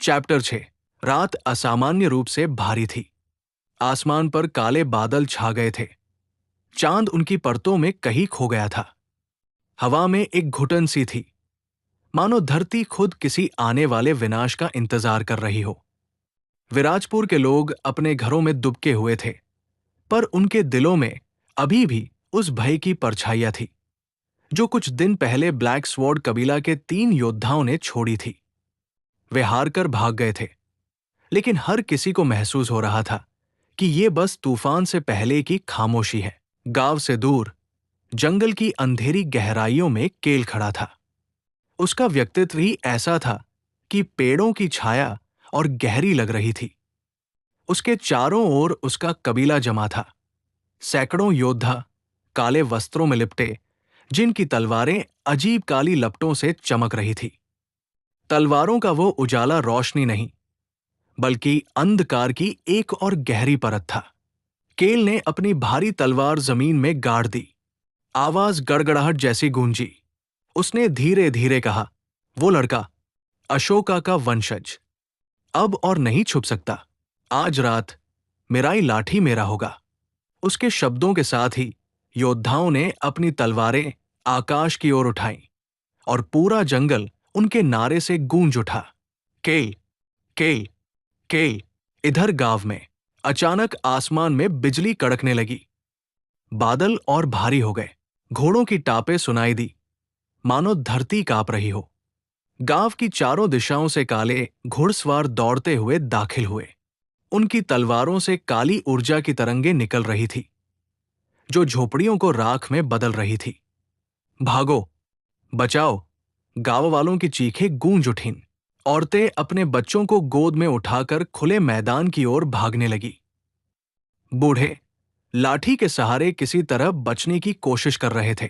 Chapter 6। रात असामान्य रूप से भारी थी। आसमान पर काले बादल छा गए थे। चांद उनकी परतों में कहीं खो गया था। हवा में एक घुटन सी थी, मानो धरती खुद किसी आने वाले विनाश का इंतजार कर रही हो। विराजपुर के लोग अपने घरों में दुबके हुए थे, पर उनके दिलों में अभी भी उस भय की परछाइयां थी जो कुछ दिन पहले ब्लैक स्वॉर्ड कबीला के 3 योद्धाओं ने छोड़ी थी। वे हार कर भाग गए थे, लेकिन हर किसी को महसूस हो रहा था कि ये बस तूफान से पहले की खामोशी है। गांव से दूर जंगल की अंधेरी गहराइयों में केल खड़ा था। उसका व्यक्तित्व ही ऐसा था कि पेड़ों की छाया और गहरी लग रही थी। उसके चारों ओर उसका कबीला जमा था। सैकड़ों योद्धा काले वस्त्रों में लिपटे, जिनकी तलवारें अजीब काली लपटों से चमक रही थी। तलवारों का वो उजाला रोशनी नहीं, बल्कि अंधकार की एक और गहरी परत था। केल ने अपनी भारी तलवार जमीन में गाड़ दी। आवाज गड़गड़ाहट जैसी गूंजी। उसने धीरे धीरे कहा, वो लड़का अशोका का वंशज अब और नहीं छुप सकता। आज रात मेराई लाठी मेरा होगा। उसके शब्दों के साथ ही योद्धाओं ने अपनी तलवारें आकाश की ओर उठाईं और पूरा जंगल उनके नारे से गूंज उठा। केल, केल, केल। इधर गांव में अचानक आसमान में बिजली कड़कने लगी। बादल और भारी हो गए। घोड़ों की टापें सुनाई दी, मानो धरती कांप रही हो। गांव की चारों दिशाओं से काले घुड़सवार दौड़ते हुए दाखिल हुए। उनकी तलवारों से काली ऊर्जा की तरंगें निकल रही थी, जो झोपड़ियों को राख में बदल रही थी। भागो, बचाओ! गांव वालों की चीखें गूंज उठीं। औरतें अपने बच्चों को गोद में उठाकर खुले मैदान की ओर भागने लगी। बूढ़े लाठी के सहारे किसी तरह बचने की कोशिश कर रहे थे।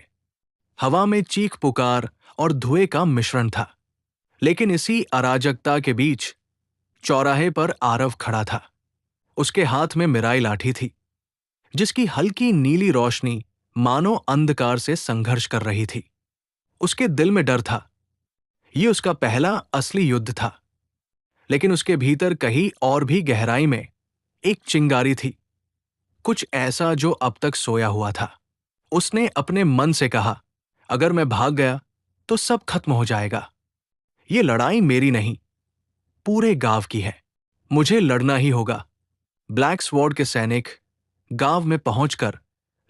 हवा में चीख पुकार और धुएं का मिश्रण था। लेकिन इसी अराजकता के बीच चौराहे पर आरव खड़ा था। उसके हाथ में मिराई लाठी थी, जिसकी हल्की नीली रोशनी मानो अंधकार से संघर्ष कर रही थी। उसके दिल में डर था। ये उसका पहला असली युद्ध था। लेकिन उसके भीतर कहीं और भी गहराई में एक चिंगारी थी, कुछ ऐसा जो अब तक सोया हुआ था। उसने अपने मन से कहा, अगर मैं भाग गया तो सब खत्म हो जाएगा। ये लड़ाई मेरी नहीं, पूरे गांव की है। मुझे लड़ना ही होगा। ब्लैक स्वॉर्ड के सैनिक गांव में पहुंचकर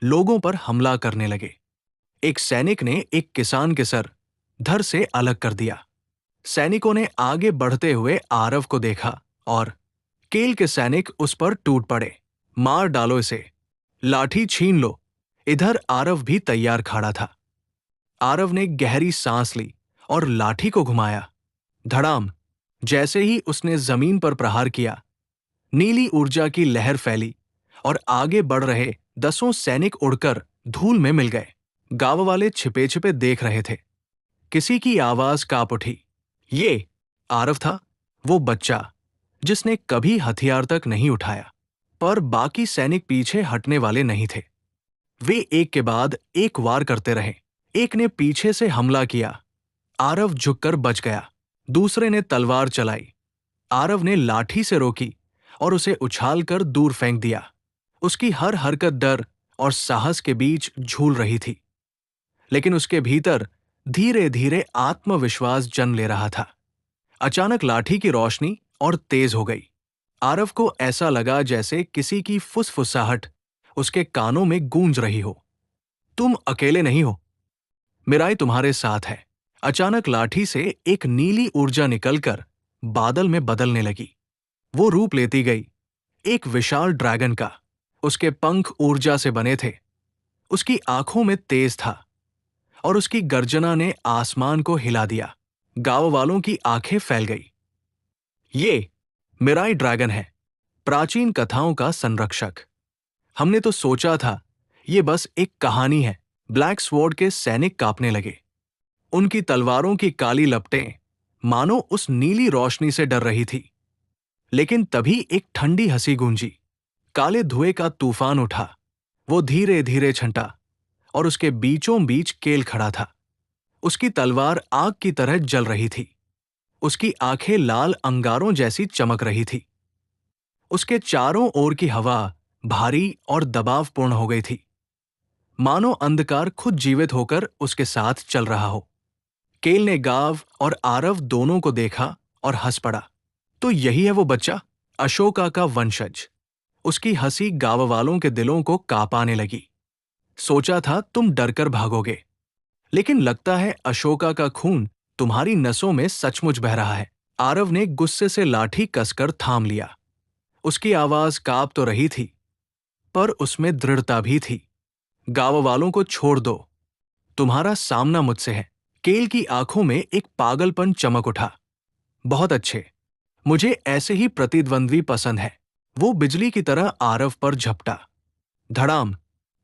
लोगों पर हमला करने लगे। एक सैनिक ने एक किसान के सर धड़ से अलग कर दिया। सैनिकों ने आगे बढ़ते हुए आरव को देखा और केल के सैनिक उस पर टूट पड़े। मार डालो इसे, लाठी छीन लो। इधर आरव भी तैयार खड़ा था। आरव ने गहरी सांस ली और लाठी को घुमाया। धड़ाम! जैसे ही उसने जमीन पर प्रहार किया, नीली ऊर्जा की लहर फैली और आगे बढ़ रहे 10 सैनिक उड़कर धूल में मिल गए। गांव वाले छिपे छिपे देख रहे थे। किसी की आवाज कांप उठी। ये आरव था, वो बच्चा जिसने कभी हथियार तक नहीं उठाया। पर बाकी सैनिक पीछे हटने वाले नहीं थे। वे एक के बाद एक वार करते रहे। एक ने पीछे से हमला किया, आरव झुककर बच गया। दूसरे ने तलवार चलाई, आरव ने लाठी से रोकी और उसे उछालकर दूर फेंक दिया। उसकी हर हरकत डर और साहस के बीच झूल रही थी, लेकिन उसके भीतर धीरे धीरे आत्मविश्वास जन्म ले रहा था। अचानक लाठी की रोशनी और तेज हो गई। आरव को ऐसा लगा जैसे किसी की फुसफुसाहट उसके कानों में गूंज रही हो। तुम अकेले नहीं हो, मिराई तुम्हारे साथ है। अचानक लाठी से एक नीली ऊर्जा निकलकर बादल में बदलने लगी। वो रूप लेती गई एक विशाल ड्रैगन का। उसके पंख ऊर्जा से बने थे, उसकी आंखों में तेज था और उसकी गर्जना ने आसमान को हिला दिया। गांव वालों की आंखें फैल गई। ये मिराई ड्रैगन है, प्राचीन कथाओं का संरक्षक। हमने तो सोचा था ये बस एक कहानी है। ब्लैक स्वॉर्ड के सैनिक कांपने लगे। उनकी तलवारों की काली लपटें मानो उस नीली रोशनी से डर रही थी। लेकिन तभी एक ठंडी हंसी गूंजी। काले धुएं का तूफान उठा। वो धीरे धीरे छंटा और उसके बीचों बीच केल खड़ा था। उसकी तलवार आग की तरह जल रही थी। उसकी आंखें लाल अंगारों जैसी चमक रही थी। उसके चारों ओर की हवा भारी और दबावपूर्ण हो गई थी, मानो अंधकार खुद जीवित होकर उसके साथ चल रहा हो। केल ने गाव और आरव दोनों को देखा और हंस पड़ा। तो यही है वो बच्चा, अशोका का वंशज। उसकी हंसी गांव वालों के दिलों को कांपाने लगी। सोचा था तुम डरकर भागोगे, लेकिन लगता है अशोका का खून तुम्हारी नसों में सचमुच बह रहा है। आरव ने गुस्से से लाठी कसकर थाम लिया। उसकी आवाज कांप तो रही थी, पर उसमें दृढ़ता भी थी। गांव वालों को छोड़ दो, तुम्हारा सामना मुझसे है। केल की आंखों में एक पागलपन चमक उठा। बहुत अच्छे, मुझे ऐसे ही प्रतिद्वंद्वी पसंद है। वो बिजली की तरह आरव पर झपटा। धड़ाम,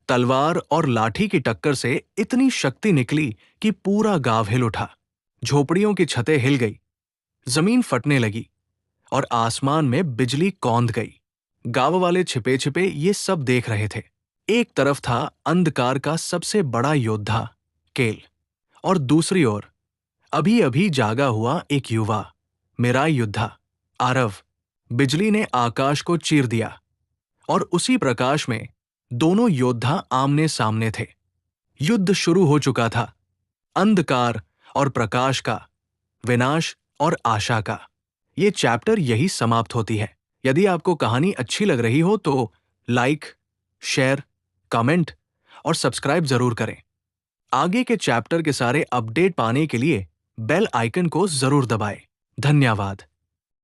तलवार और लाठी की टक्कर से इतनी शक्ति निकली कि पूरा गांव हिल उठा। झोपड़ियों की छतें हिल गई, जमीन फटने लगी और आसमान में बिजली कौंध गई। गांव वाले छिपे छिपे ये सब देख रहे थे। एक तरफ था अंधकार का सबसे बड़ा योद्धा केल, और दूसरी ओर अभी अभी जागा हुआ एक युवा, मेराई योद्धा आरव। बिजली ने आकाश को चीर दिया और उसी प्रकाश में दोनों योद्धा आमने सामने थे। युद्ध शुरू हो चुका था, अंधकार और प्रकाश का, विनाश और आशा का। ये चैप्टर यही समाप्त होती है। यदि आपको कहानी अच्छी लग रही हो तो लाइक, शेयर, कमेंट और सब्सक्राइब जरूर करें। आगे के चैप्टर के सारे अपडेट पाने के लिए बेल आइकन को जरूर दबाएं। धन्यवाद।